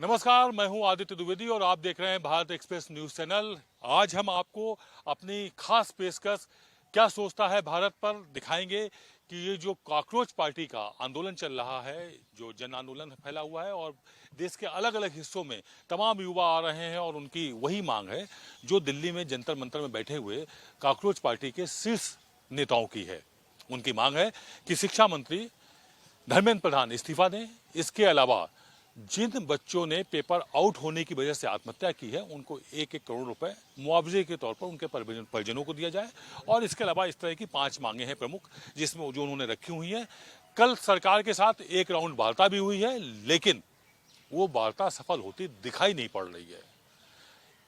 नमस्कार, मैं हूं आदित्य द्विवेदी और आप देख रहे हैं भारत एक्सप्रेस न्यूज चैनल। आज हम आपको अपनी खास पेशकश क्या सोचता है भारत पर दिखाएंगे कि ये जो कॉकरोच पार्टी का आंदोलन चल रहा है, जो जन आंदोलन फैला हुआ है और देश के अलग अलग हिस्सों में तमाम युवा आ रहे हैं और उनकी वही मांग है जो दिल्ली में जंतर मंतर में बैठे हुए कॉकरोच पार्टी के शीर्ष नेताओं की है। उनकी मांग है कि शिक्षा मंत्री धर्मेंद्र प्रधान इस्तीफा दें। इसके अलावा जिन बच्चों ने पेपर आउट होने की वजह से आत्महत्या की है उनको 1-1 करोड़ रुपए मुआवजे के तौर पर उनके परिजनों को दिया जाए। और इसके अलावा इस तरह की 5 मांगे हैं प्रमुख, जिसमें जो उन्होंने रखी हुई हैं। कल सरकार के साथ एक राउंड वार्ता भी हुई है, लेकिन वो वार्ता सफल होती दिखाई नहीं पड़ रही है।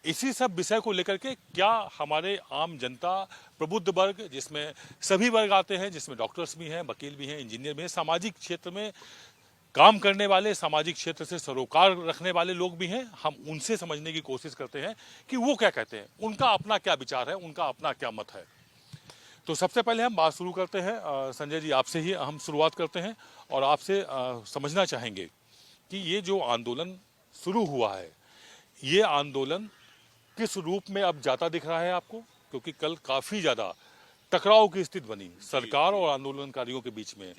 इसी सब विषय को लेकर के क्या हमारे आम जनता, प्रबुद्ध वर्ग, जिसमें सभी वर्ग आते हैं, जिसमें डॉक्टर्स भी हैं, वकील भी हैं, इंजीनियर भी हैं, सामाजिक क्षेत्र में काम करने वाले, सामाजिक क्षेत्र से सरोकार रखने वाले लोग भी हैं, हम उनसे समझने की कोशिश करते हैं कि वो क्या कहते हैं, उनका अपना क्या विचार है, उनका अपना क्या मत है। तो सबसे पहले हम बात शुरू करते हैं। संजय जी, आपसे ही हम शुरुआत करते हैं और आपसे समझना चाहेंगे कि ये जो आंदोलन शुरू हुआ है, ये आंदोलन किस रूप में अब जाता दिख रहा है आपको? क्योंकि कल काफी ज्यादा टकराव की स्थिति बनी सरकार और आंदोलनकारियों के बीच में।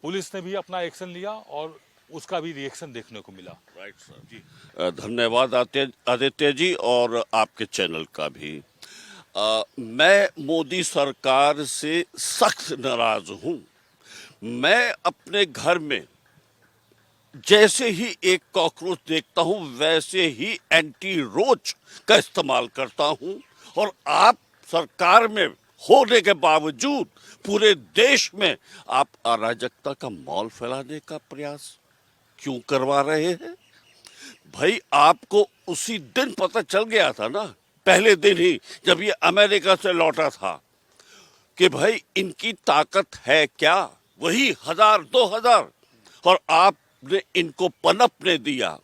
पुलिस ने भी अपना एक्शन लिया और उसका भी रिएक्शन देखने को मिला। राइट सर जी, धन्यवाद आदित्य जी और आपके चैनल का भी। मैं मोदी सरकार से सख्त नाराज हूं। मैं अपने घर में जैसे ही एक कॉकरोच देखता हूं वैसे ही एंटी रोच का इस्तेमाल करता हूं, और आप सरकार में होने के बावजूद पूरे देश में आप अराजकता का मॉल फैलाने का प्रयास क्यों करवा रहे हैं? भाई, आपको उसी दिन पता चल गया था ना, पहले दिन ही जब ये अमेरिका से लौटा था, कि भाई इनकी ताकत है क्या, वही 1000-2000, और आपने इनको पनपने दिया।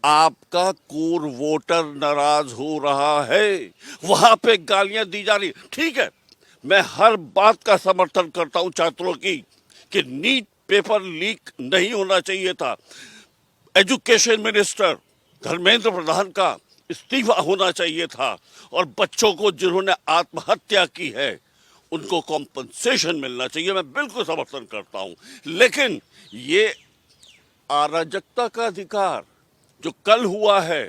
आपका कोर वोटर नाराज हो रहा है, वहां पे गालियां दी जा रही। ठीक है, मैं हर बात का समर्थन करता हूं छात्रों की कि नीट पेपर लीक नहीं होना चाहिए था, एजुकेशन मिनिस्टर धर्मेंद्र प्रधान का इस्तीफा होना चाहिए था, और बच्चों को जिन्होंने आत्महत्या की है उनको कॉम्पनसेशन मिलना चाहिए, मैं बिल्कुल समर्थन करता हूं। लेकिन ये अराजकता का अधिकार जो कल हुआ है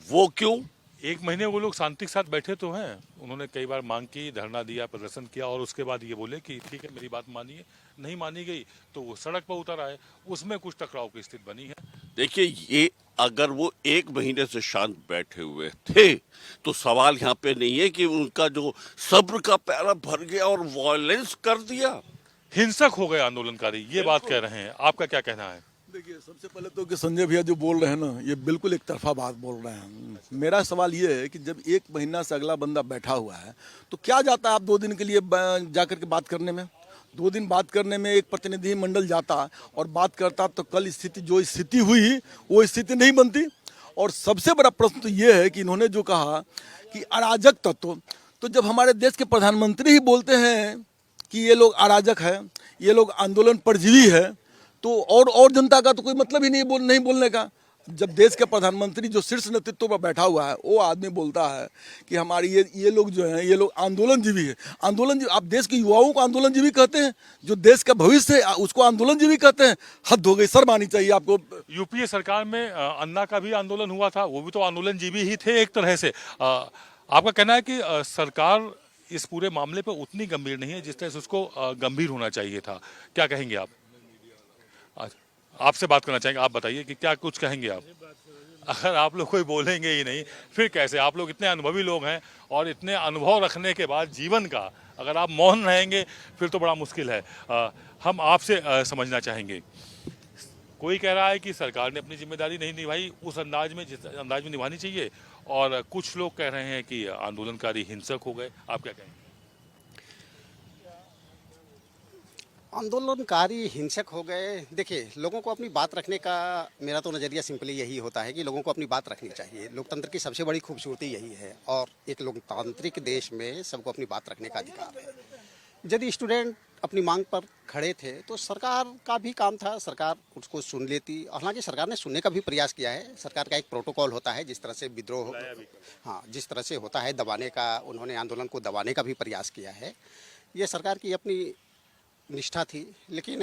वो क्यों? एक महीने वो लोग शांति के साथ बैठे तो हैं, उन्होंने कई बार मांग की, धरना दिया, प्रदर्शन किया और उसके बाद ये बोले कि ठीक है मेरी बात मानिए। नहीं मानी गई तो वो सड़क पर उतर आए, उसमें कुछ टकराव की स्थिति बनी है। देखिए, ये अगर वो 1 महीने से शांत बैठे हुए थे तो सवाल यहाँ पे नहीं है कि उनका जो सब्र का प्याला भर गया और वायलेंस कर दिया, हिंसक हो गए आंदोलनकारी, ये बात कह रहे हैं। आपका क्या कहना है? देखिए, सबसे पहले तो कि संजय भैया जो बोल रहे हैं ना, ये बिल्कुल एक तरफा बात बोल रहे हैं। मेरा सवाल ये है कि जब 1 महीना से अगला बंदा बैठा हुआ है तो क्या जाता है आप 2 दिन के लिए जाकर के बात करने में? 2 दिन बात करने में एक प्रतिनिधि मंडल जाता और बात करता तो कल स्थिति जो स्थिति हुई वो स्थिति नहीं बनती। और सबसे बड़ा प्रश्न तो ये है कि इन्होंने जो कहा कि अराजक तत्व, तो जब हमारे देश के प्रधानमंत्री ही बोलते हैं कि ये लोग अराजक है, ये लोग आंदोलन परजीवी है, तो और जनता का तो कोई मतलब ही नहीं बोलने का। जब देश के प्रधानमंत्री जो शीर्ष नेतृत्व पर बैठा हुआ है वो आदमी बोलता है कि हमारी ये लोग जो हैं ये लोग आंदोलनजीवी है। आप देश के युवाओं को आंदोलनजीवी कहते हैं, जो देश का भविष्य है उसको आंदोलनजीवी कहते हैं। हद हो गई, शर्म आनी चाहिए आपको। यूपीए सरकार में अन्ना का भी आंदोलन हुआ था, वो भी तो आंदोलनजीवी ही थे एक तरह से। आपका कहना है कि सरकार इस पूरे मामले पर उतनी गंभीर नहीं है जिस तरह से उसको गंभीर होना चाहिए था, क्या कहेंगे आप? आपसे बात करना चाहेंगे, आप बताइए कि क्या कुछ कहेंगे आप? अगर आप लोग कोई बोलेंगे ही नहीं फिर कैसे? आप लोग इतने अनुभवी लोग हैं और इतने अनुभव रखने के बाद जीवन का अगर आप मौन रहेंगे फिर तो बड़ा मुश्किल है। हम आपसे समझना चाहेंगे, कोई कह रहा है कि सरकार ने अपनी जिम्मेदारी नहीं निभाई उस अंदाज में जिस अंदाज में निभानी चाहिए, और कुछ लोग कह रहे हैं कि आंदोलनकारी हिंसक हो गए। आप क्या कहेंगे? आंदोलनकारी हिंसक हो गए। देखिए, लोगों को अपनी बात रखने का मेरा तो नज़रिया सिंपली यही होता है कि लोगों को अपनी बात रखनी चाहिए। लोकतंत्र की सबसे बड़ी खूबसूरती यही है, और एक लोकतांत्रिक देश में सबको अपनी बात रखने का अधिकार है। यदि स्टूडेंट अपनी मांग पर खड़े थे तो सरकार का भी काम था, सरकार उसको सुन लेती। हालांकि सरकार ने सुनने का भी प्रयास किया है। सरकार का एक प्रोटोकॉल होता है, जिस तरह से विद्रोह, हाँ, जिस तरह से होता है दबाने का, उन्होंने आंदोलन को दबाने का भी प्रयास किया है। ये सरकार की अपनी निष्ठा थी, लेकिन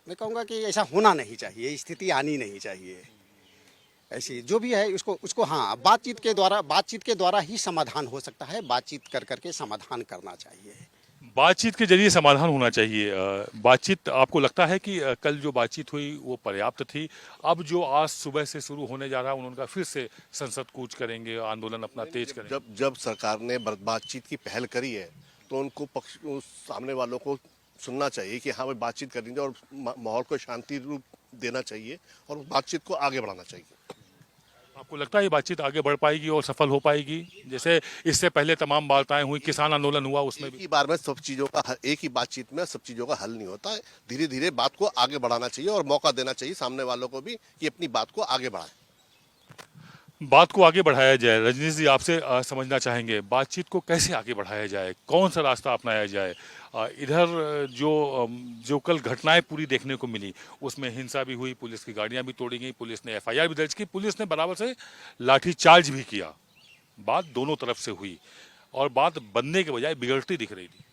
मैं कहूँगा कि ऐसा होना नहीं चाहिए, स्थिति आनी नहीं चाहिए। ऐसी जो भी है उसको हाँ, बातचीत के द्वारा ही समाधान हो सकता है। बातचीत कर करके समाधान करना चाहिए। बातचीत के जरिए समाधान होना चाहिए। बातचीत, आपको लगता है कि कल जो बातचीत हुई वो पर्याप्त थी? अब जो आज सुबह से शुरू होने जा रहा है, उन्होंने फिर से संसद कूच करेंगे, आंदोलन अपना तेज करेंगे। जब सरकार ने बातचीत की पहल करी है तो उनको सामने वालों को सुनना चाहिए कि हाँ भाई बातचीत करेंगे और माहौल को शांति रूप देना चाहिए और बातचीत को आगे बढ़ाना चाहिए। आपको लगता है ये बातचीत आगे बढ़ पाएगी और सफल हो पाएगी? जैसे इससे पहले तमाम वार्ताएं हुई, किसान आंदोलन हुआ, उसमें एक ही बार में सब चीज़ों का, एक ही बातचीत में सब चीज़ों का हल नहीं होता है। धीरे धीरे बात को आगे बढ़ाना चाहिए और मौका देना चाहिए सामने वालों को भी कि अपनी बात को आगे बढ़ाएं। बात को आगे बढ़ाया जाए। रजनीश जी, आपसे समझना चाहेंगे बातचीत को कैसे आगे बढ़ाया जाए, कौन सा रास्ता अपनाया जाए? इधर जो कल घटनाएं पूरी देखने को मिली, उसमें हिंसा भी हुई, पुलिस की गाड़ियां भी तोड़ी गई, पुलिस ने एफआईआर भी दर्ज की, पुलिस ने बराबर से लाठीचार्ज भी किया। बात दोनों तरफ से हुई और बात बनने के बजाय बिगड़ती दिख रही थी।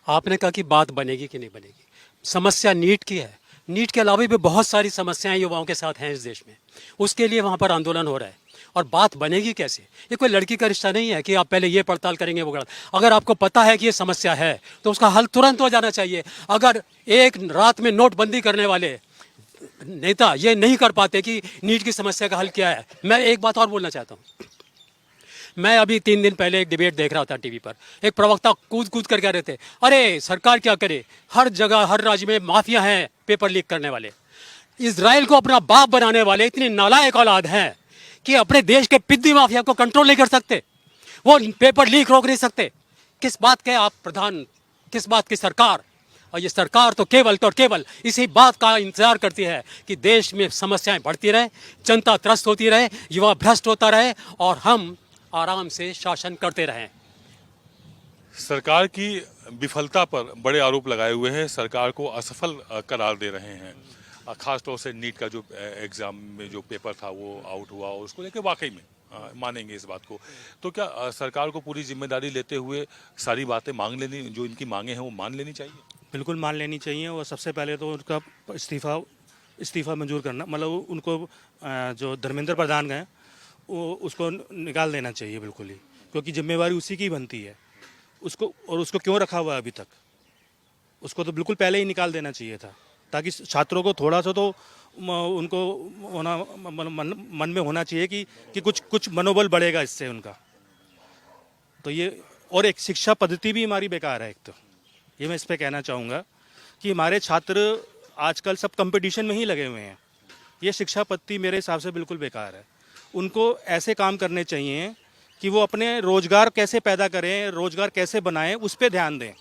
आपने कहा कि बात बनेगी कि नहीं बनेगी। समस्या नीट की है। नीट के अलावा भी बहुत सारी समस्याएं युवाओं के साथ हैं इस देश में, उसके लिए वहाँ पर आंदोलन हो रहा है। और बात बनेगी कैसे? ये कोई लड़की का रिश्ता नहीं है कि आप पहले ये पड़ताल करेंगे वो गलत। अगर आपको पता है कि ये समस्या है तो उसका हल तुरंत हो जाना चाहिए। अगर एक रात में नोटबंदी करने वाले नेता ये नहीं कर पाते कि नीट की समस्या का हल क्या है। मैं एक बात और बोलना चाहता हूँ। मैं अभी 3 दिन पहले एक डिबेट देख रहा था टीवी पर। एक प्रवक्ता कूद कर कह रहे थे, अरे सरकार क्या करे, हर जगह हर राज्य में माफिया हैं पेपर लीक करने वाले। इजराइल को अपना बाप बनाने वाले इतने नालायक औलाद हैं कि अपने देश के पिद्दी माफिया को कंट्रोल नहीं कर सकते, वो पेपर लीक रोक नहीं सकते। किस बात के आप प्रधान, किस बात की सरकार? और ये सरकार तो केवल इसी बात का इंतजार करती है कि देश में समस्याएं बढ़ती रहे, जनता त्रस्त होती रहे, युवा भ्रष्ट होता रहे और हम आराम से शासन करते रहें। सरकार की विफलता पर बड़े आरोप लगाए हुए हैं, सरकार को असफल करार दे रहे हैं। खास तौर से नीट का जो एग्जाम में जो पेपर था वो आउट हुआ और उसको लेकर वाकई में मानेंगे इस बात को। तो क्या सरकार को पूरी जिम्मेदारी लेते हुए सारी बातें मांग लेनी, जो इनकी मांगे हैं वो मान लेनी चाहिए? बिल्कुल मान लेनी चाहिए। और सबसे पहले तो उनका इस्तीफा मंजूर करना, मतलब उनको जो धर्मेंद्र प्रधान गए वो उसको निकाल देना चाहिए बिल्कुल ही, क्योंकि जिम्मेवारी उसी की बनती है। उसको क्यों रखा हुआ है अभी तक? उसको तो बिल्कुल पहले ही निकाल देना चाहिए था, ताकि छात्रों को थोड़ा सा तो उनको होना मन में होना चाहिए कि कुछ मनोबल बढ़ेगा इससे उनका। तो ये, और एक शिक्षा पद्धति भी हमारी बेकार है। एक तो ये मैं इस पे कहना चाहूँगा कि हमारे छात्र आजकल सब कंपटीशन में ही लगे हुए हैं। ये शिक्षा पद्धति मेरे हिसाब से बिल्कुल बेकार है। उनको ऐसे काम करने चाहिए कि वो अपने रोजगार कैसे पैदा करें, रोजगार कैसे बनाएं, उस पर ध्यान दें।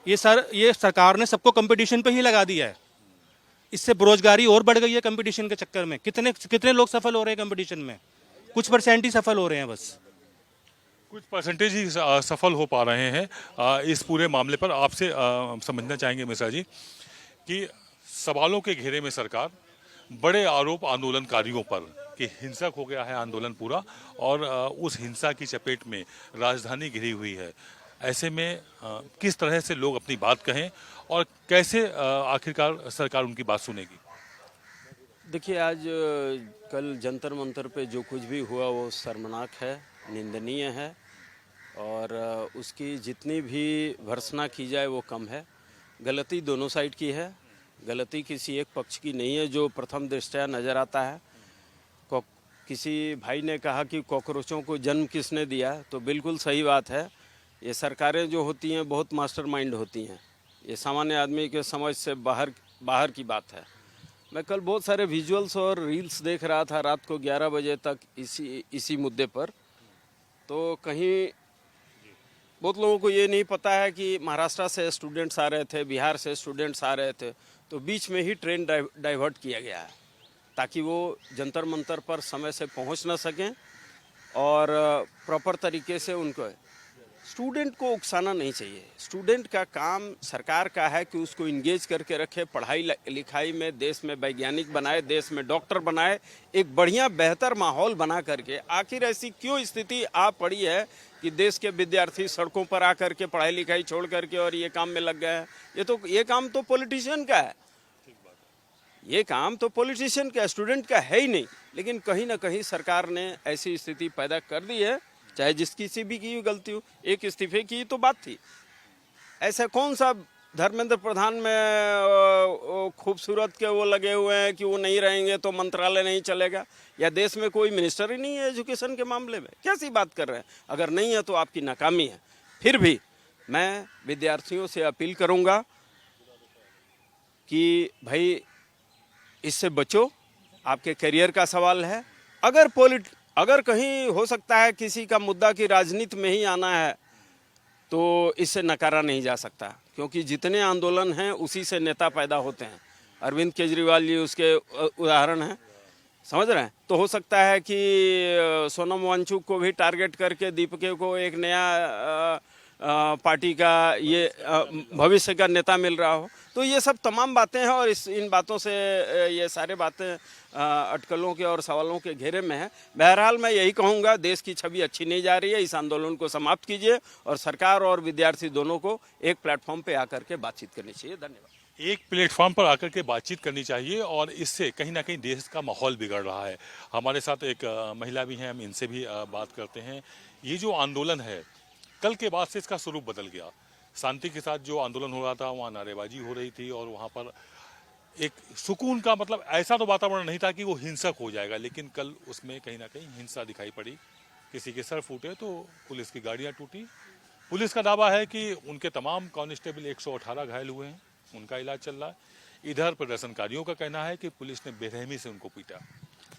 ये सरकार ने सबको कंपटीशन पे ही लगा दिया है। इससे बेरोजगारी और बढ़ गई है कंपटीशन के चक्कर में। कितने लोग सफल हो रहे हैं कंपटीशन में? कुछ परसेंट ही सफल हो रहे हैं बस। कुछ परसेंटेज ही सफल हो पा रहे हैं। इस पूरे मामले पर आपसे समझना चाहेंगे मिश्रा जी कि सवालों के घेरे में सरकार, बड़े आरोप आंदोलनकारियों पर कि हिंसक हो गया है आंदोलन पूरा और उस हिंसा की चपेट में राजधानी घिरी हुई है। ऐसे में किस तरह से लोग अपनी बात कहें और कैसे आखिरकार सरकार उनकी बात सुनेगी? देखिए, आज कल जंतर मंतर पे जो कुछ भी हुआ वो शर्मनाक है, निंदनीय है और उसकी जितनी भी भर्त्सना की जाए वो कम है। गलती दोनों साइड की है, गलती किसी एक पक्ष की नहीं है जो प्रथम दृष्टया नज़र आता है। किसी भाई ने कहा कि कॉकरोचों को जन्म किसने दिया, तो बिल्कुल सही बात है। ये सरकारें जो होती हैं बहुत मास्टरमाइंड होती हैं, ये सामान्य आदमी के समझ से बाहर की बात है। मैं कल बहुत सारे विजुअल्स और रील्स देख रहा था रात को 11 बजे तक इसी मुद्दे पर। तो कहीं बहुत लोगों को ये नहीं पता है कि महाराष्ट्र से स्टूडेंट्स आ रहे थे, बिहार से स्टूडेंट्स आ रहे थे, तो बीच में ही ट्रेन डाइवर्ट किया गया है ताकि वो जंतर मंतर पर समय से पहुंच ना सकें और प्रॉपर तरीके से उनको स्टूडेंट को उकसाना नहीं चाहिए। स्टूडेंट का काम सरकार का है कि उसको इंगेज करके रखे, पढ़ाई लिखाई में, देश में वैज्ञानिक बनाए, देश में डॉक्टर बनाए, एक बढ़िया बेहतर माहौल बना करके। आखिर ऐसी क्यों स्थिति आ पड़ी है कि देश के विद्यार्थी सड़कों पर आकर के पढ़ाई लिखाई छोड़ करके और ये काम में लग गए हैं? ये काम तो पॉलिटिशियन का है, ये काम तो पॉलिटिशियन का, स्टूडेंट का है ही नहीं। लेकिन कहीं ना कहीं सरकार ने ऐसी स्थिति पैदा कर दी है, चाहे जिसकी सी भी की गलती हो। एक इस्तीफे की तो बात थी, ऐसा कौन सा धर्मेंद्र प्रधान में खूबसूरत के वो लगे हुए हैं कि वो नहीं रहेंगे तो मंत्रालय नहीं चलेगा, या देश में कोई मिनिस्टर ही नहीं है एजुकेशन के मामले में? कैसी बात कर रहे हैं? अगर नहीं है तो आपकी नाकामी है। फिर भी मैं विद्यार्थियों से अपील करूंगा कि भाई इससे बचो, आपके करियर का सवाल है। अगर कहीं हो सकता है किसी का मुद्दा की राजनीति में ही आना है तो इससे नकारा नहीं जा सकता, क्योंकि जितने आंदोलन हैं उसी से नेता पैदा होते हैं। अरविंद केजरीवाल जी उसके उदाहरण हैं, समझ रहे हैं? तो हो सकता है कि सोनम वांगचुक को भी टारगेट करके दीपके को एक नया पार्टी का ये भविष्य का नेता मिल रहा हो। तो ये सब तमाम बातें हैं और इन बातों से ये सारे बातें अटकलों के और सवालों के घेरे में है। बहरहाल मैं यही कहूँगा, देश की छवि अच्छी नहीं जा रही है, इस आंदोलन को समाप्त कीजिए और सरकार और विद्यार्थी दोनों को एक प्लेटफॉर्म पे आकर के बातचीत करनी चाहिए। धन्यवाद। एक प्लेटफॉर्म पर आकर के बातचीत करनी चाहिए और इससे कहीं ना कहीं देश का माहौल बिगड़ रहा है। हमारे साथ एक महिला भी हैं, हम इनसे भी बात करते हैं। ये जो आंदोलन है, कल के बाद से इसका स्वरूप बदल गया। शांति के साथ जो आंदोलन हो रहा था, वहाँ नारेबाजी हो रही थी और वहाँ पर एक सुकून का मतलब ऐसा तो वातावरण नहीं था कि वो हिंसक हो जाएगा, लेकिन कल उसमें कहीं ना कहीं हिंसा दिखाई पड़ी। किसी के सर फूटे तो पुलिस की गाड़ियाँ टूटी। पुलिस का दावा है कि उनके तमाम कांस्टेबल 118 घायल हुए हैं, उनका इलाज चल रहा है। इधर प्रदर्शनकारियों का कहना है कि पुलिस ने बेरहमी से उनको पीटा।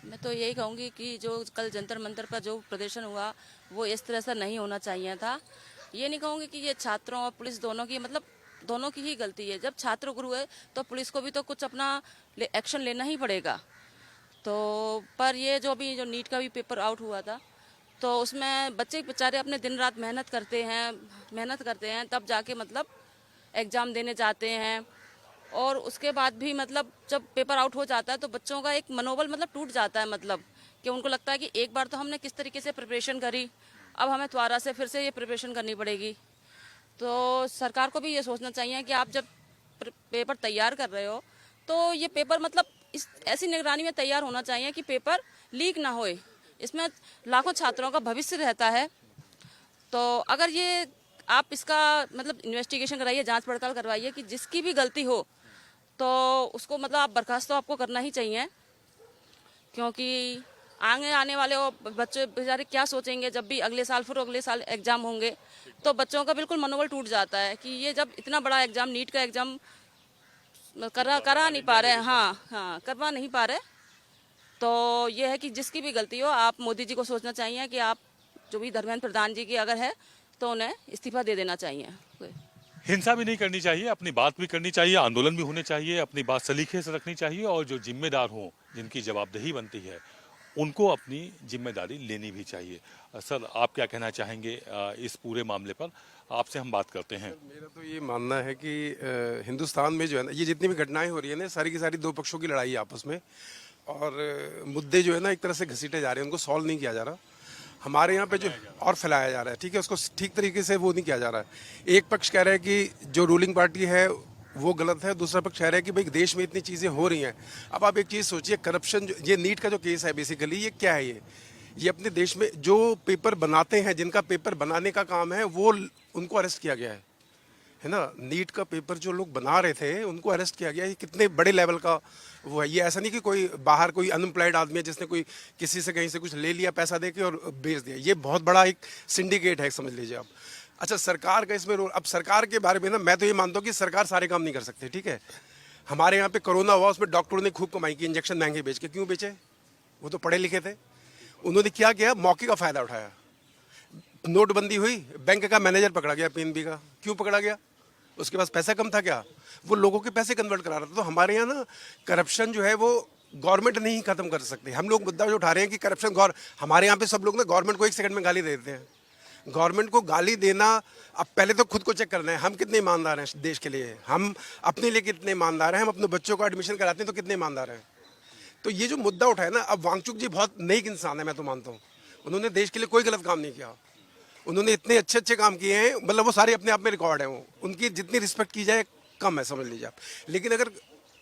मैं तो यही कहूँगी कि जो कल जंतर मंतर पर जो प्रदर्शन हुआ वो इस तरह से नहीं होना चाहिए था। ये नहीं कहूँगी कि ये छात्रों और पुलिस दोनों की, मतलब दोनों की ही गलती है। जब छात्र गुरु है तो पुलिस को भी तो कुछ अपना एक्शन लेना ही पड़ेगा। तो पर ये जो अभी जो नीट का भी पेपर आउट हुआ था, तो उसमें बच्चे बेचारे अपने दिन रात मेहनत करते हैं तब जाके मतलब एग्ज़ाम देने जाते हैं। और उसके बाद भी मतलब जब पेपर आउट हो जाता है तो बच्चों का एक मनोबल मतलब टूट जाता है, मतलब कि उनको लगता है कि एक बार तो हमने किस तरीके से प्रिपरेशन करी, अब हमें दोबारा से फिर से ये प्रिपरेशन करनी पड़ेगी। तो सरकार को भी ये सोचना चाहिए कि आप जब पेपर तैयार कर रहे हो तो ये पेपर मतलब इस ऐसी निगरानी में तैयार होना चाहिए कि पेपर लीक ना होए। इसमें लाखों छात्रों का भविष्य रहता है। तो अगर ये आप इसका मतलब इन्वेस्टिगेशन कराइए, जांच पड़ताल करवाइए कि जिसकी भी गलती हो तो उसको मतलब आप बर्खास्त तो आपको करना ही चाहिए, क्योंकि आगे आने वाले वो बच्चे बेचारे क्या सोचेंगे जब भी अगले साल एग्ज़ाम होंगे। तो बच्चों का बिल्कुल मनोबल टूट जाता है कि ये जब इतना बड़ा एग्ज़ाम, नीट का एग्ज़ाम करा नहीं पा रहे हैं, हाँ करवा नहीं पा रहे। तो ये है कि जिसकी भी गलती हो, आप मोदी जी को सोचना चाहिए कि आप जो भी धर्मेंद्र प्रधान जी की अगर है तो उन्हें इस्तीफा दे देना चाहिए। हिंसा भी नहीं करनी चाहिए, अपनी बात भी करनी चाहिए, आंदोलन भी होने चाहिए, अपनी बात सलीके से रखनी चाहिए और जो जिम्मेदार हों, जिनकी जवाबदेही बनती है, उनको अपनी जिम्मेदारी लेनी भी चाहिए। सर, आप क्या कहना चाहेंगे इस पूरे मामले पर? आपसे हम बात करते हैं। मेरा तो ये मानना है कि हिंदुस्तान में जो है ना, ये जितनी भी घटनाएं हो रही है ना, सारी की सारी दो पक्षों की लड़ाई है आपस में, और मुद्दे जो है ना एक तरह से घसीटे जा रहे हैं, उनको सॉल्व नहीं किया जा रहा हमारे यहाँ पे जो, और फैलाया जा रहा है। ठीक है, उसको ठीक तरीके से वो नहीं किया जा रहा है। एक पक्ष कह रहा है कि जो रूलिंग पार्टी है वो गलत है, दूसरा पक्ष कह रहा है कि भाई देश में इतनी चीज़ें हो रही हैं। अब आप एक चीज़ सोचिए, करप्शन, ये नीट का जो केस है बेसिकली ये क्या है? ये अपने देश में जो पेपर बनाते हैं, जिनका पेपर बनाने का काम है, वो उनको अरेस्ट किया गया है ना। नीट का पेपर जो लोग बना रहे थे उनको अरेस्ट किया गया है। कितने बड़े लेवल का वो है। ये ऐसा नहीं कि कोई बाहर कोई अनएम्प्लॉयड आदमी है जिसने कोई किसी से कहीं से कुछ ले लिया पैसा दे के और बेच दिया। ये बहुत बड़ा एक सिंडिकेट है, समझ लीजिए आप। अच्छा, सरकार का इसमें रोल, अब सरकार के बारे में ना मैं तो ये मानता हूँ कि सरकार सारे काम नहीं कर सकती। ठीक है, हमारे यहाँ पे कोरोना हुआ, उसमें डॉक्टरों ने खूब कमाई की, इंजेक्शन महंगे बेच के। क्यों बेचे? वो तो पढ़े लिखे थे। उन्होंने क्या किया? मौके का फायदा उठाया। नोटबंदी हुई, बैंक का मैनेजर पकड़ा गया पीएनबी का। क्यों पकड़ा गया? उसके पास पैसा कम था क्या? वो लोगों के पैसे कन्वर्ट करा रहा था। तो हमारे यहाँ ना करप्शन जो है वो गवर्नमेंट नहीं खत्म कर सकती। हम लोग मुद्दा जो उठा रहे हैं कि करप्शन हमारे यहाँ पे सब लोग ना गवर्नमेंट को एक सेकंड में गाली दे देते हैं। गवर्नमेंट को गाली देना, अब पहले तो खुद को चेक करना है, हम कितने ईमानदार हैं देश के लिए, हम अपने लिए कितने ईमानदार हैं, हम अपने बच्चों को एडमिशन कराते हैं तो कितने ईमानदार हैं। तो ये जो मुद्दा उठाया ना, अब वांगचुक जी बहुत नेक इंसान है, मैं तो मानता हूँ, उन्होंने देश के लिए कोई गलत काम नहीं किया, उन्होंने इतने अच्छे अच्छे काम किए हैं, मतलब वो सारे अपने आप में रिकॉर्ड है, वो उनकी जितनी रिस्पेक्ट की जाए कम है, समझ लीजिए आप। लेकिन अगर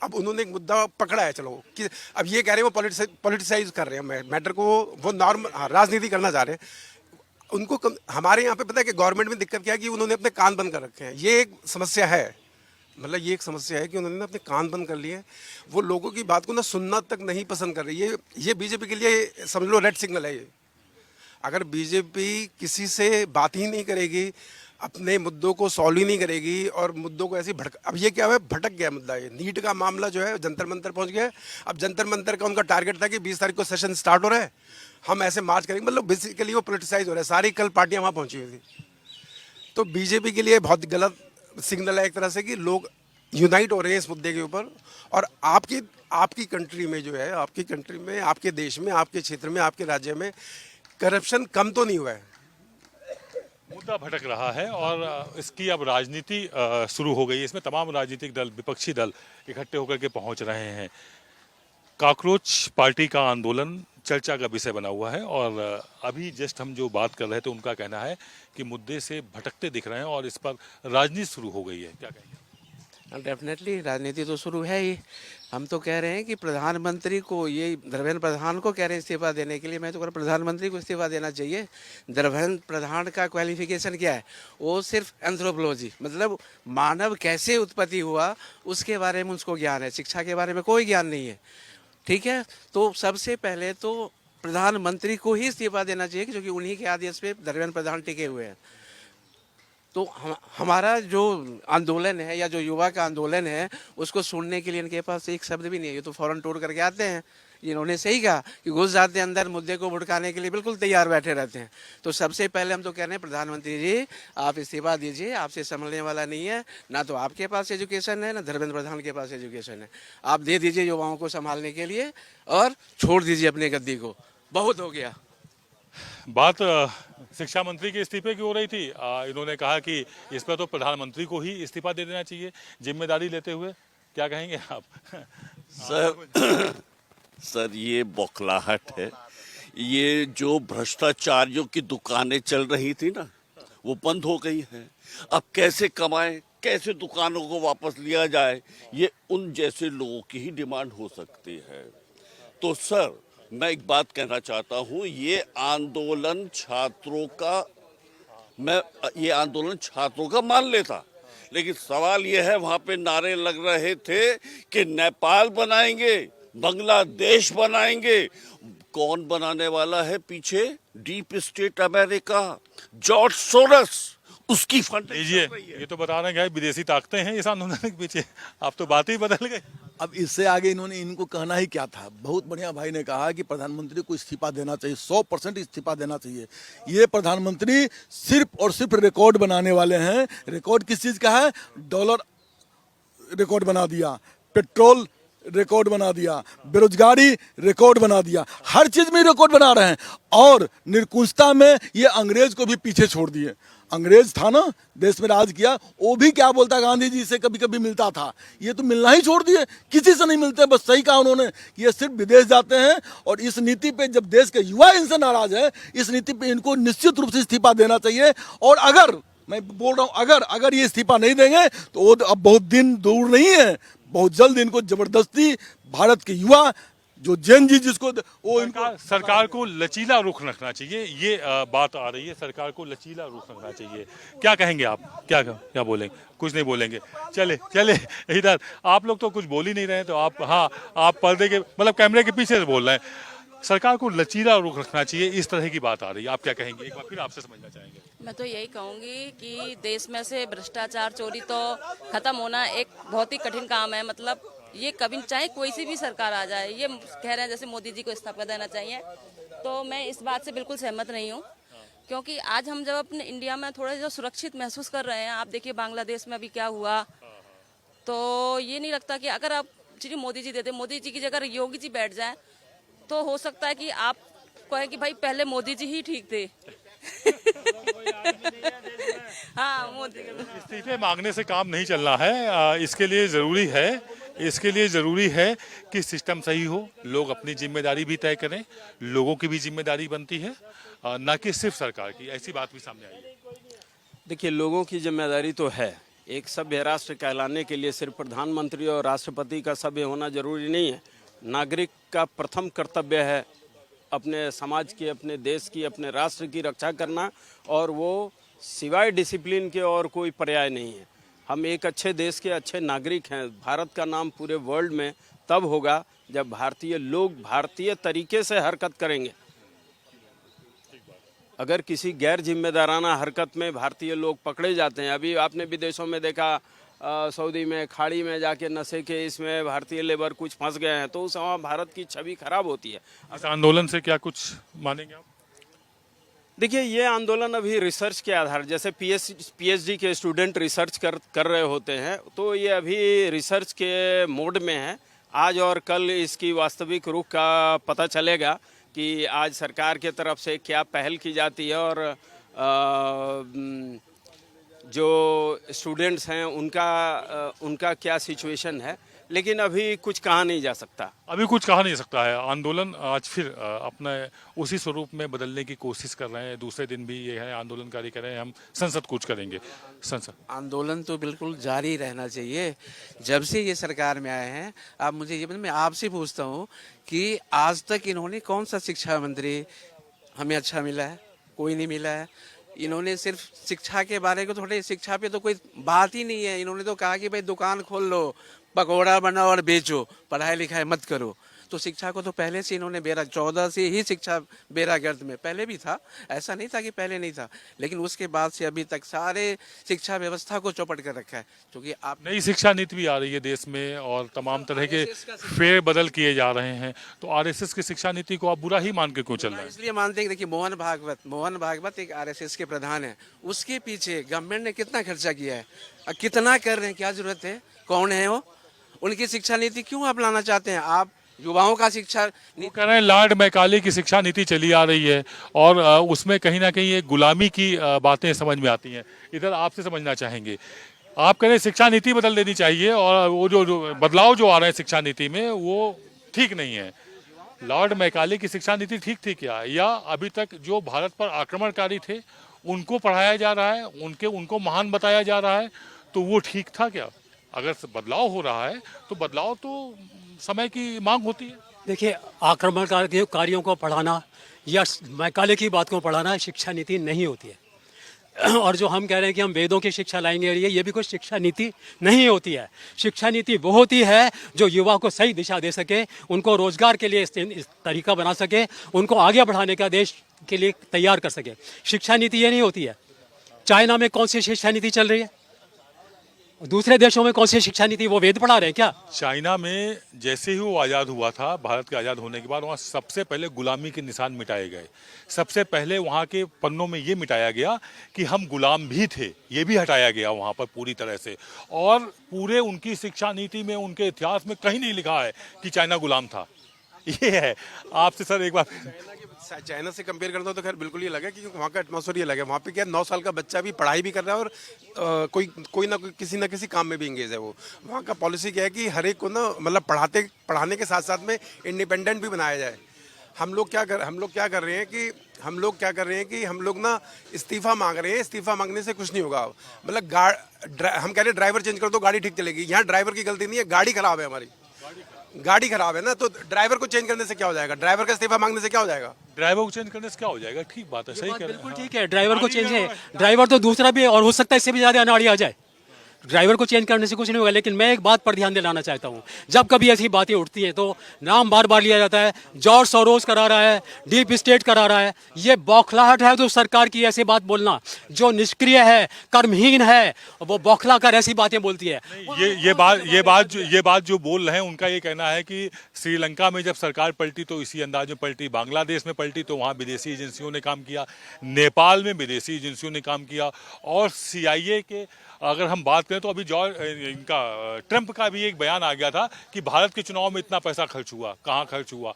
अब उन्होंने एक मुद्दा पकड़ा है, चलो कि अब ये कह रहे हैं वो पॉलिटिसाइज कर रहे हैं मैटर को, वो नॉर्मल राजनीति करना चाह रहे हैं उनको हमारे यहाँ पे पता है कि गवर्नमेंट में दिक्कत क्या है कि उन्होंने अपने कान बंद कर रखे हैं, ये एक समस्या है, मतलब ये एक समस्या है कि उन्होंने अपने कान बंद कर लिए, वो लोगों की बात को ना सुनना तक नहीं पसंद कर रही है। ये बीजेपी के लिए समझ लो रेड सिग्नल है ये। अगर बीजेपी किसी से बात ही नहीं करेगी, अपने मुद्दों को सॉल्व ही नहीं करेगी और मुद्दों को ऐसे अब ये क्या है, भटक गया मुद्दा, ये नीट का मामला जो है जंतर मंतर पहुंच गया। अब जंतर मंतर का उनका टारगेट था कि 20 तारीख को सेशन स्टार्ट हो रहा है, हम ऐसे मार्च करेंगे, मतलब बेसिकली वो पोलिटिसाइज हो रहा है, सारी कल पार्टियां वहां पहुंची हुई थी। तो बीजेपी के लिए बहुत गलत सिग्नल है एक तरह से कि लोग यूनाइट हो रहे हैं इस मुद्दे के ऊपर। और आपकी कंट्री में जो है, आपकी कंट्री में, आपके देश में, आपके क्षेत्र में, आपके राज्य में करप्शन कम तो नहीं हुआ है, मुद्दा भटक रहा है और इसकी अब राजनीति शुरू हो गई है। इसमें तमाम राजनीतिक दल, विपक्षी दल इकट्ठे होकर के पहुंच रहे हैं। कॉकरोच पार्टी का आंदोलन चर्चा का विषय बना हुआ है और अभी जस्ट हम जो बात कर रहे थे उनका कहना है कि मुद्दे से भटकते दिख रहे हैं और इस पर राजनीति शुरू हो गई है। क्या कहेंगे? डेफिनेटली राजनीति तो शुरू है ही। हम तो कह रहे हैं कि प्रधानमंत्री को, ये धर्मेंद्र प्रधान को कह रहे हैं इस्तीफा देने के लिए, मैं तो कह रहा हूं प्रधानमंत्री को इस्तीफा देना चाहिए। धर्मेंद्र प्रधान का क्वालिफिकेशन क्या है? वो सिर्फ एंथ्रोपोलॉजी, मतलब मानव कैसे उत्पत्ति हुआ उसके बारे में उसको ज्ञान है, शिक्षा के बारे में कोई ज्ञान नहीं है। ठीक है, तो सबसे पहले तो प्रधानमंत्री को ही इस्तीफा देना चाहिए क्योंकि उन्हीं के आदेश पे धर्मेंद्र प्रधान टिके हुए हैं। तो हमारा जो आंदोलन है या जो युवा का आंदोलन है उसको सुनने के लिए इनके पास एक शब्द भी नहीं है। ये तो फौरन टूर करके आते हैं, इन्होंने सही कहा कि घुस जाते हैं अंदर, मुद्दे को भुड़काने के लिए बिल्कुल तैयार बैठे रहते हैं। तो सबसे पहले हम तो कह रहे हैं प्रधानमंत्री जी आप इस्तीफा दीजिए, आपसे संभलने वाला नहीं है, ना तो आपके पास एजुकेशन है ना धर्मेंद्र प्रधान के पास एजुकेशन है। आप दे दीजिए युवाओं को संभालने के लिए और छोड़ दीजिए अपने गद्दी को, बहुत हो गया। बात शिक्षा मंत्री के इस्तीफे की हो रही थी। इन्होंने कहा कि इस पर तो प्रधानमंत्री को ही इस्तीफा दे देना चाहिए जिम्मेदारी लेते हुए। क्या कहेंगे आप? सर ये बौखलाहट है। ये जो भ्रष्टाचारियों की दुकानें चल रही थी ना, वो बंद हो गई हैं। अब कैसे कमाएं, कैसे दुकानों को वापस लिया जाए, ये उन जैसे लोगों की ही डिमांड हो सकती है। तो सर मैं एक बात कहना चाहता हूँ, ये आंदोलन छात्रों का मान लेता, लेकिन सवाल ये है वहाँ पे नारे लग रहे थे कि नेपाल बनाएंगे, बांग्लादेश बनाएंगे। कौन बनाने वाला है पीछे? Deep state America, George Soros, उसकी फंड। ये तो बता रहे हैं विदेशी ताकतें हैं इस आंदोलन के पीछे। आप तो बात ही बदल गई। अब इससे आगे इनको कहना ही क्या था। बहुत बढ़िया भाई ने कहा कि प्रधानमंत्री को इस्तीफा देना चाहिए, 100% इस्तीफा देना चाहिए। ये प्रधानमंत्री सिर्फ और सिर्फ रिकॉर्ड बनाने वाले हैं। रिकॉर्ड किस चीज़ का है? डॉलर रिकॉर्ड बना दिया, पेट्रोल रिकॉर्ड बना दिया, बेरोजगारी रिकॉर्ड बना दिया, हर चीज में रिकॉर्ड बना रहे हैं। और निरकुशता में ये अंग्रेज को भी पीछे छोड़ दिए। अंग्रेज था ना, देश में राज किया, वो भी क्या बोलता, गांधी जी से कभी कभी मिलता था। ये तो मिलना ही छोड़ दिए, किसी से नहीं मिलते। बस सही कहा उन्होंने, ये सिर्फ विदेश जाते हैं। और इस नीति पे जब देश के युवा इनसे नाराज है, इस नीति पे इनको निश्चित रूप से इस्तीफा देना चाहिए। और अगर मैं बोल रहा हूँ, अगर ये इस्तीफा नहीं देंगे तो वो अब बहुत दिन दूर नहीं है, बहुत जल्द इनको जबरदस्ती भारत के युवा जो जैन जी जिसको वो सरकार को लचीला रुख रखना चाहिए। ये बात आ रही है, सरकार को लचीला रुख रखना चाहिए। क्या कहेंगे आप? क्या बोलेंगे? कुछ नहीं बोलेंगे। चले इधर। आप लोग तो कुछ बोल ही नहीं रहे, तो आप, हाँ, आप पर्दे के मतलब कैमरे के पीछे से बोल रहे हैं। सरकार को लचीला रुख रखना चाहिए, इस तरह की बात आ रही है। आप क्या कहेंगे? एक बार फिर आपसे समझना चाहेंगे। मैं तो यही कहूँगी कि देश में से भ्रष्टाचार, चोरी तो खत्म होना एक बहुत ही कठिन काम है। मतलब ये कभी, चाहे कोई सी भी सरकार आ जाए, ये कह रहे हैं जैसे मोदी जी को इस्तीफा देना चाहिए, तो मैं इस बात से बिल्कुल सहमत नहीं हूँ। क्योंकि आज हम जब अपने इंडिया में थोड़ा जो सुरक्षित महसूस कर रहे हैं, आप देखिए बांग्लादेश में अभी क्या हुआ, तो ये नहीं लगता कि अगर आप मोदी जी दे दे, मोदी जी की जगह योगी जी बैठ जाए, तो हो सकता है कि आप कहें कि भाई पहले मोदी जी ही ठीक थे। हाँ मोदी इस्तीफे मांगने से काम नहीं चलना है। इसके लिए ज़रूरी है कि सिस्टम सही हो, लोग अपनी जिम्मेदारी भी तय करें, लोगों की भी जिम्मेदारी बनती है, ना कि सिर्फ सरकार की। ऐसी बात भी सामने आई है। देखिए, लोगों की जिम्मेदारी तो है। एक सभ्य राष्ट्र कहलाने के लिए सिर्फ प्रधानमंत्री और राष्ट्रपति का सभ्य होना जरूरी नहीं है। नागरिक का प्रथम कर्तव्य है अपने समाज की, अपने देश की, अपने राष्ट्र की रक्षा करना, और वो सिवाय डिसिप्लिन के और कोई पर्याय नहीं है। हम एक अच्छे देश के अच्छे नागरिक हैं। भारत का नाम पूरे वर्ल्ड में तब होगा जब भारतीय लोग भारतीय तरीके से हरकत करेंगे। अगर किसी गैर जिम्मेदाराना हरकत में भारतीय लोग पकड़े जाते हैं, अभी आपने विदेशों में देखा, सऊदी में खाड़ी में जाके नशे के इसमें भारतीय लेबर कुछ फंस गए हैं, तो उस वहाँ भारत की छवि खराब होती है। इस आंदोलन से क्या कुछ मानेंगे आप? देखिए, ये आंदोलन अभी रिसर्च के आधार, जैसे पीएचडी के स्टूडेंट रिसर्च कर रहे होते हैं, तो ये अभी रिसर्च के मोड में है। आज और कल इसकी वास्तविक रुख का पता चलेगा कि आज सरकार के तरफ से क्या पहल की जाती है और जो स्टूडेंट्स हैं उनका क्या सिचुएशन है। लेकिन अभी कुछ कहा नहीं जा सकता। अभी कुछ कहा नहीं सकता है। आंदोलन आज फिर अपने उसी स्वरूप में बदलने की कोशिश कर रहे हैं। दूसरे दिन भी ये है, आंदोलनकारी कह रहे हैं हम संसद कूच करेंगे। संसद आंदोलन तो बिल्कुल जारी रहना चाहिए। जब से ये सरकार में आए हैं, अब मुझे ये मैं आपसे पूछता हूँ कि आज तक इन्होंने कौन सा शिक्षा मंत्री हमें अच्छा मिला है? कोई नहीं मिला है। इन्होंने सिर्फ शिक्षा के बारे को, थोड़े शिक्षा पे तो कोई बात ही नहीं है। इन्होंने तो कहा कि भाई दुकान खोल लो, पकौड़ा बनाओ और बेचो, पढ़ाई लिखाई मत करो। तो शिक्षा को तो पहले से इन्होंने 14 से ही शिक्षा बेरागर्द में, पहले भी था, ऐसा नहीं था कि पहले नहीं था, लेकिन उसके बाद से अभी तक सारे शिक्षा व्यवस्था को चौपट कर रखा है। क्योंकि आप नई शिक्षा नीति भी आ रही है देश में और तमाम तरह के फेर बदल किए जा रहे हैं, तो आरएसएस की शिक्षा नीति को आप बुरा ही मान के क्यों चल रहे हैं? इसलिए मानते हैं कि देखिए मोहन भागवत एक आरएसएस के प्रधान है। उसके पीछे गवर्नमेंट ने कितना खर्चा किया है, कितना कर रहे हैं, क्या जरूरत है, कौन है वो? उनकी शिक्षा नीति क्यों आप लाना चाहते हैं? आप युवाओं का शिक्षा वो कह रहे हैं लॉर्ड मैकाले की शिक्षा नीति चली आ रही है और उसमें कहीं ना कहीं एक गुलामी की बातें समझ में आती हैं। इधर आपसे समझना चाहेंगे, आप कह रहे हैं शिक्षा नीति बदल देनी चाहिए और वो जो बदलाव जो आ रहे हैं शिक्षा नीति में वो ठीक नहीं है। लॉर्ड मैकाले की शिक्षा नीति ठीक थी क्या, या अभी तक जो भारत पर आक्रमणकारी थे उनको पढ़ाया जा रहा है, उनको महान बताया जा रहा है, तो वो ठीक था क्या? अगर बदलाव हो रहा है तो बदलाव तो समय की मांग होती है। देखिए, आक्रमणकारियों को पढ़ाना या मैकाले की बात को पढ़ाना शिक्षा नीति नहीं होती है। और जो हम कह रहे हैं कि हम वेदों की शिक्षा लाएंगे, ये भी कोई शिक्षा नीति नहीं होती है। शिक्षा नीति वो होती है जो युवा को सही दिशा दे सके, उनको रोजगार के लिए इस तरीका बना सके, उनको आगे बढ़ाने का देश के लिए तैयार कर सके। शिक्षा नीति ये नहीं होती है। चाइना में कौन सी शिक्षा नीति चल रही है, दूसरे देशों में कौन सी शिक्षा नीति, वो वेद पढ़ा रहे हैं क्या? चाइना में जैसे ही वो आज़ाद हुआ था, भारत के आज़ाद होने के बाद, वहाँ सबसे पहले गुलामी के निशान मिटाए गए। सबसे पहले वहाँ के पन्नों में ये मिटाया गया कि हम गुलाम भी थे, ये भी हटाया गया वहाँ पर पूरी तरह से। और पूरे उनकी शिक्षा नीति में, उनके इतिहास में कहीं नहीं लिखा है कि चाइना गुलाम था। ये है। आपसे सर एक बार चाइना से कंपेयर करता हूँ तो खैर बिल्कुल ही लगा, क्योंकि वहाँ का एटमॉस्फेयर ये लगा। वहाँ पे क्या 9 साल का बच्चा भी पढ़ाई भी कर रहा है और कोई ना किसी काम में भी इंगेज है। वो वहाँ का पॉलिसी क्या है कि हर एक को ना, मतलब पढ़ाने के साथ साथ में इंडिपेंडेंट भी बनाया जाए। हम लोग क्या कर रहे हैं कि हम लोग ना इस्तीफा मांग रहे हैं। इस्तीफा मांगने से कुछ नहीं होगा। मतलब हम कह रहे हैं ड्राइवर चेंज कर दो, गाड़ी ठीक चलेगी। यहाँ ड्राइवर की गलती नहीं है, गाड़ी खराब है, हमारी गाड़ी खराब है ना, तो ड्राइवर को चेंज करने से क्या हो जाएगा? ड्राइवर का इस्तीफा मांगने से क्या हो जाएगा? ड्राइवर को चेंज करने से क्या हो जाएगा? ठीक बात है, सही कह रहे हैं। बिल्कुल ठीक है, ड्राइवर को चेंज है। ड्राइवर तो दूसरा भी, और हो सकता है इससे भी ज्यादा अनाड़ी आ जाए। ड्राइवर को चेंज करने से कुछ नहीं होगा। लेकिन मैं एक बात पर ध्यान दिलाना चाहता हूँ, जब कभी ऐसी बातें उठती हैं तो नाम बार बार लिया जाता है। जॉर्ज सोरोस करा रहा है, डीप स्टेट करा रहा है। ये बौखलाहट है तो सरकार की ऐसी बात बोलना, जो निष्क्रिय है, कर्महीन है, वो बौखला कर ऐसी बातें बोलती है। ये बात जो बोल रहे हैं, उनका ये कहना है कि श्रीलंका में जब सरकार पलटी तो इसी अंदाज में पलटी, बांग्लादेश में पलटी तो वहाँ विदेशी एजेंसियों ने काम किया, नेपाल में विदेशी एजेंसियों ने काम किया, और CIA के अगर हम बात करें तो अभी ट्रंप का भी एक बयान आ गया था कि भारत के चुनाव में इतना पैसा खर्च हुआ, कहाँ खर्च हुआ।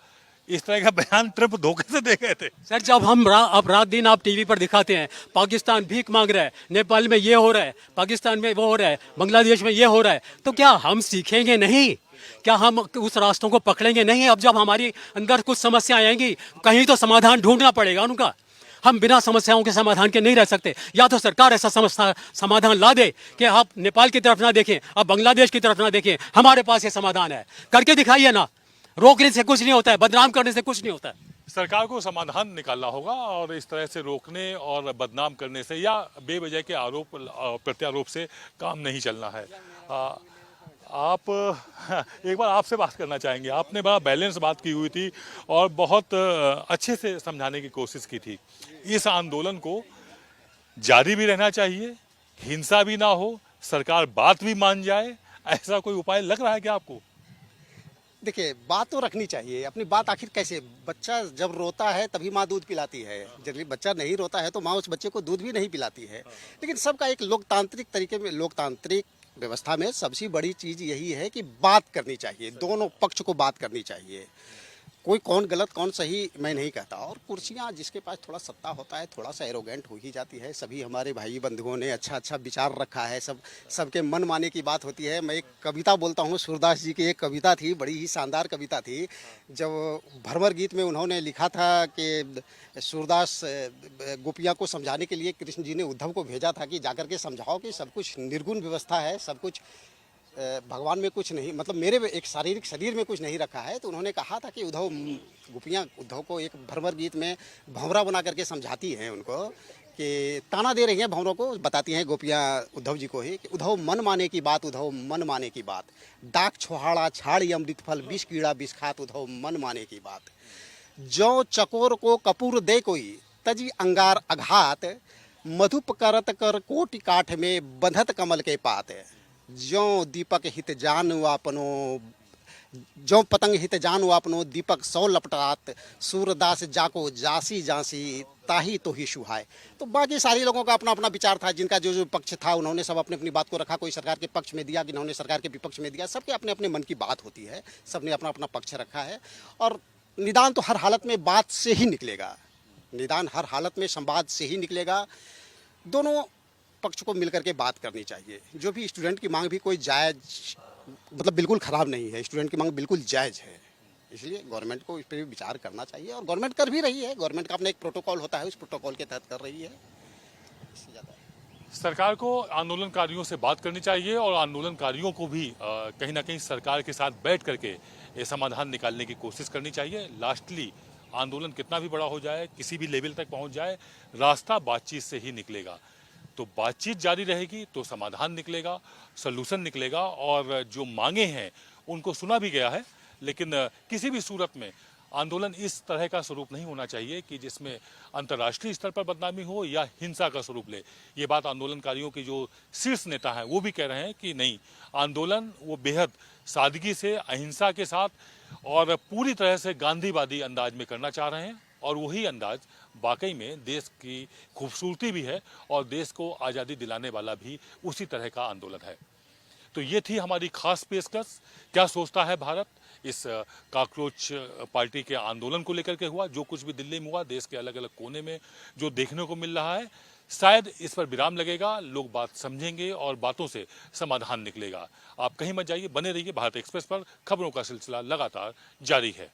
इस तरह का बयान ट्रंप धोखे से दे गए थे। सर जब हम अब रात दिन आप टीवी पर दिखाते हैं पाकिस्तान भीख मांग रहा है, नेपाल में ये हो रहा है, पाकिस्तान में वो हो रहा है, बांग्लादेश में ये हो रहा है, तो क्या हम सीखेंगे नहीं? क्या हम उस रास्तों को पकड़ेंगे नहीं? अब जब हमारी अंदर कुछ समस्याएं आएंगी कहीं तो समाधान ढूंढना पड़ेगा उनका। हम बिना समस्याओं के समाधान के नहीं रह सकते। या तो सरकार ऐसा समाधान ला दे कि आप नेपाल की तरफ ना देखें, आप बांग्लादेश की तरफ ना देखें, हमारे पास ये समाधान है, करके दिखाइए ना। रोकने से कुछ नहीं होता है, बदनाम करने से कुछ नहीं होता है। सरकार को समाधान निकालना होगा और इस तरह से रोकने और बदनाम करने से या बेवजह के आरोप प्रत्यारोप से काम नहीं चलना है। आप एक बार आपसे बात करना चाहेंगे। आपने बड़ा बैलेंस बात की हुई थी और बहुत अच्छे से समझाने की कोशिश की थी। इस आंदोलन को जारी भी रहना चाहिए, हिंसा भी ना हो, सरकार बात भी मान जाए, ऐसा कोई उपाय लग रहा है क्या आपको? देखिए, बात तो रखनी चाहिए। अपनी बात आखिर कैसे, बच्चा जब रोता है तभी माँ दूध पिलाती है, जब बच्चा नहीं रोता है तो माँ उस बच्चे को दूध भी नहीं पिलाती है। लेकिन सबका एक लोकतांत्रिक तरीके में, लोकतांत्रिक व्यवस्था में सबसे बड़ी चीज़ यही है कि बात करनी चाहिए, दोनों पक्ष को बात करनी चाहिए। कोई कौन गलत कौन सही मैं नहीं कहता। और कुर्सियाँ जिसके पास थोड़ा सत्ता होता है थोड़ा सा एरोगेंट हो ही जाती है। सभी हमारे भाई बंधुओं ने अच्छा अच्छा विचार रखा है, सबके मन माने की बात होती है। मैं एक कविता बोलता हूँ, सूरदास जी की एक कविता थी, बड़ी ही शानदार कविता थी। जब भ्रमर गीत में उन्होंने लिखा था कि सूरदास गोपियाँ को समझाने के लिए कृष्ण जी ने उद्धव को भेजा था कि जाकर के समझाओ कि सब कुछ निर्गुण व्यवस्था है, सब कुछ भगवान में कुछ नहीं, मतलब मेरे एक शारीरिक शरीर में कुछ नहीं रखा है। तो उन्होंने कहा था कि गोपियाँ उद्धव को एक भ्रमर गीत में भंवरा बना करके समझाती हैं उनको, कि ताना दे रही हैं भंवरों को, बताती हैं गोपियाँ उद्धव जी को ही कि उद्धव मन माने की बात, उद्धव मन माने की बात, डाक छोहाड़ा छाड़ी अमृत फल, विष कीड़ा विष खात, उद्धव मन माने की बात। जो चकोर को कपूर दे कोई, तजी अंगार अघात, मधुप करत कर कोटि काठ में बंधत कमल के पात। ज्यों दीपक हित जानु आपनो, ज्यों पतंग हित जानु आपनो, दीपक सौ लपटात, सूरदास जाको जासी जासी, ताही तो ही सुहाय। तो बाकी सारे लोगों का अपना अपना विचार था, जिनका जो जो पक्ष था उन्होंने सब अपनी अपनी बात को रखा। कोई सरकार के पक्ष में दिया, जिन्होंने सरकार के विपक्ष में दिया। सबके अपने अपने मन की बात होती है, सबने अपना अपना पक्ष रखा है। और निदान तो हर हालत में बात से ही निकलेगा, निदान हर हालत में संवाद से ही निकलेगा। दोनों पक्ष को मिलकर के बात करनी चाहिए। जो भी स्टूडेंट की मांग भी कोई जायज़, मतलब बिल्कुल ख़राब नहीं है, स्टूडेंट की मांग बिल्कुल जायज़ है। इसलिए गवर्नमेंट को इस पर भी विचार करना चाहिए और गवर्नमेंट कर भी रही है। गवर्नमेंट का अपना एक प्रोटोकॉल होता है, उस प्रोटोकॉल के तहत कर रही है। इससे ज़्यादा सरकार को आंदोलनकारियों से बात करनी चाहिए और आंदोलनकारियों को भी कहीं ना कहीं सरकार के साथ बैठ करके ये समाधान निकालने की कोशिश करनी चाहिए। लास्टली आंदोलन कितना भी बड़ा हो जाए, किसी भी लेवल तक पहुंच जाए, रास्ता बातचीत से ही निकलेगा। तो बातचीत जारी रहेगी तो समाधान निकलेगा, सलूशन निकलेगा और जो मांगे हैं उनको सुना भी गया है। लेकिन किसी भी सूरत में आंदोलन इस तरह का स्वरूप नहीं होना चाहिए कि जिसमें अंतर्राष्ट्रीय स्तर पर बदनामी हो या हिंसा का स्वरूप ले। ये बात आंदोलनकारियों के जो शीर्ष नेता हैं वो भी कह रहे हैं कि नहीं, आंदोलन वो बेहद सादगी से, अहिंसा के साथ और पूरी तरह से गांधीवादी अंदाज में करना चाह रहे हैं। और वही अंदाज वाकई में देश की खूबसूरती भी है और देश को आज़ादी दिलाने वाला भी उसी तरह का आंदोलन है। तो ये थी हमारी खास पेशकश, क्या सोचता है भारत इस कॉकरोच पार्टी के आंदोलन को लेकर के हुआ। जो कुछ भी दिल्ली में हुआ, देश के अलग अलग कोने में जो देखने को मिल रहा है, शायद इस पर विराम लगेगा, लोग बात समझेंगे और बातों से समाधान निकलेगा। आप कहीं मत जाइए, बने रहिए भारत एक्सप्रेस पर। खबरों का सिलसिला लगातार जारी है।